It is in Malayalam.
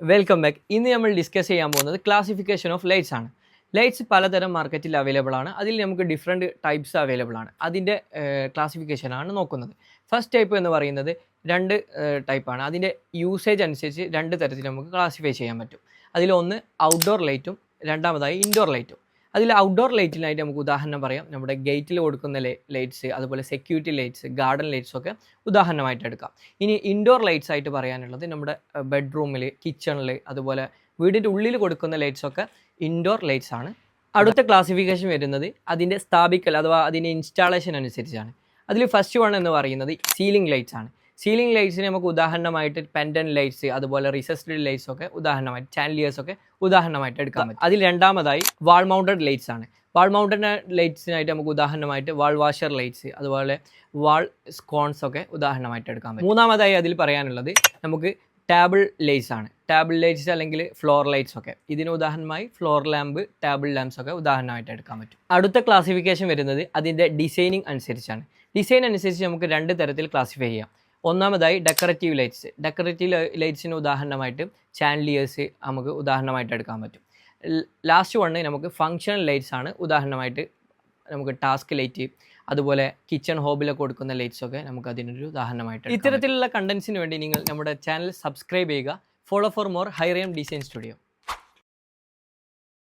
Welcome back. ഇന്ന് നമ്മൾ ഡിസ്കസ് ചെയ്യാൻ പോകുന്നത് ക്ലാസിഫിക്കേഷൻ ഓഫ് ലൈറ്റ്സ് ആണ്. ലൈറ്റ്സ് പലതരം മാർക്കറ്റിൽ അവൈലബിൾ ആണ്. അതിൽ നമുക്ക് ഡിഫറെൻറ്റ് ടൈപ്സ് അവൈലബിൾ ആണ്. അതിൻ്റെ ക്ലാസിഫിക്കേഷനാണ് നോക്കുന്നത്. ഫസ്റ്റ് ടൈപ്പ് എന്ന് പറയുന്നത് രണ്ട് ടൈപ്പാണ്. അതിൻ്റെ യൂസേജ് അനുസരിച്ച് രണ്ട് തരത്തിൽ നമുക്ക് ക്ലാസിഫൈ ചെയ്യാൻ പറ്റും. അതിലൊന്ന് ഔട്ട്ഡോർ ലൈറ്റും രണ്ടാമതായി ഇൻഡോർ ലൈറ്റും. അതിൽ ഔട്ട്ഡോർ ലൈറ്റിനായിട്ട് നമുക്ക് ഉദാഹരണം പറയാം. നമ്മുടെ ഗേറ്റിൽ കൊടുക്കുന്ന ലൈറ്റ്സ്, അതുപോലെ സെക്യൂരിറ്റി ലൈറ്റ്സ്, ഗാർഡൻ ലൈറ്റ്സ് ഒക്കെ ഉദാഹരണമായിട്ട് എടുക്കാം. ഇനി ഇൻഡോർ ലൈറ്റ്സ് ആയിട്ട് പറയാനുള്ളത് നമ്മുടെ ബെഡ്റൂമിൽ, കിച്ചണിൽ, അതുപോലെ വീടിൻ്റെ ഉള്ളിൽ കൊടുക്കുന്ന ലൈറ്റ്സ് ഒക്കെ ഇൻഡോർ ലൈറ്റ്സ് ആണ്. അടുത്ത ക്ലാസിഫിക്കേഷൻ വരുന്നത് അതിൻ്റെ സ്ഥാപിക്കൽ അഥവാ അതിൻ്റെ ഇൻസ്റ്റാളേഷൻ അനുസരിച്ചാണ്. അതിൽ ഫസ്റ്റ് വൺ എന്ന് പറയുന്നത് സീലിംഗ് ലൈറ്റ്സ് ആണ്. സീലിംഗ് ലൈറ്റ്സിന് നമുക്ക് ഉദാഹരണമായിട്ട് പെൻഡൻ ലൈറ്റ്സ്, അതുപോലെ റിസസ്ഡ് ലൈറ്റ്സ് ഒക്കെ ഉദാഹരണമായിട്ട്, ചാൻലിയേഴ്സ് ഒക്കെ ഉദാഹരണമായിട്ട് എടുക്കാൻ പറ്റും. അതിൽ രണ്ടാമതായി വാൾ മൗണ്ടഡ് ലൈറ്റ്സ് ആണ്. വാൾ മൗണ്ടഡ് ലൈറ്റ്സിനായിട്ട് നമുക്ക് ഉദാഹരണമായിട്ട് വാൾ വാഷർ ലൈറ്റ്സ്, അതുപോലെ വാൾ സ്കോൺസ് ഒക്കെ ഉദാഹരണമായിട്ട് എടുക്കാൻ പറ്റും. മൂന്നാമതായി അതിൽ പറയാനുള്ളത് നമുക്ക് ടേബിൾ ലൈറ്റ്സ് ആണ്. ടേബിൾ ലൈറ്റ്സ് അല്ലെങ്കിൽ ഫ്ലോർ ലൈറ്റ്സ് ഒക്കെ. ഇതിന് ഉദാഹരണമായി ഫ്ലോർ ലാമ്പ്, ടേബിൾ ലാമ്പ്സ് ഒക്കെ ഉദാഹരണമായിട്ട് എടുക്കാൻ പറ്റും. അടുത്ത ക്ലാസിഫിക്കേഷൻ വരുന്നത് അതിൻ്റെ ഡിസൈനിങ് അനുസരിച്ചാണ്. ഡിസൈൻ അനുസരിച്ച് നമുക്ക് രണ്ട് തരത്തിൽ ക്ലാസിഫൈ ചെയ്യാം. ഒന്നാമതായി ഡെക്കറേറ്റീവ് ലൈറ്റ്സ്. ഡെക്കറേറ്റീവ് ലൈറ്റ്സിന് ഉദാഹരണമായിട്ട് ചാൻലിയേഴ്സ് നമുക്ക് ഉദാഹരണമായിട്ട് എടുക്കാൻ പറ്റും. ലാസ്റ്റ് വണ്ണ് നമുക്ക് ഫങ്ഷണൽ ലൈറ്റ്സ് ആണ്. ഉദാഹരണമായിട്ട് നമുക്ക് ടാസ്ക് ലൈറ്റ്, അതുപോലെ കിച്ചൺ ഹോബിലൊക്കെ കൊടുക്കുന്ന ലൈറ്റ്സ് ഒക്കെ നമുക്ക് അതിനൊരു ഉദാഹരണമായിട്ട്. ഇത്തരത്തിലുള്ള കണ്ടന്റ്സിന് വേണ്ടി നിങ്ങൾ നമ്മുടെ ചാനൽ സബ്സ്ക്രൈബ് ചെയ്യുക. Follow for more Hyrium design studio.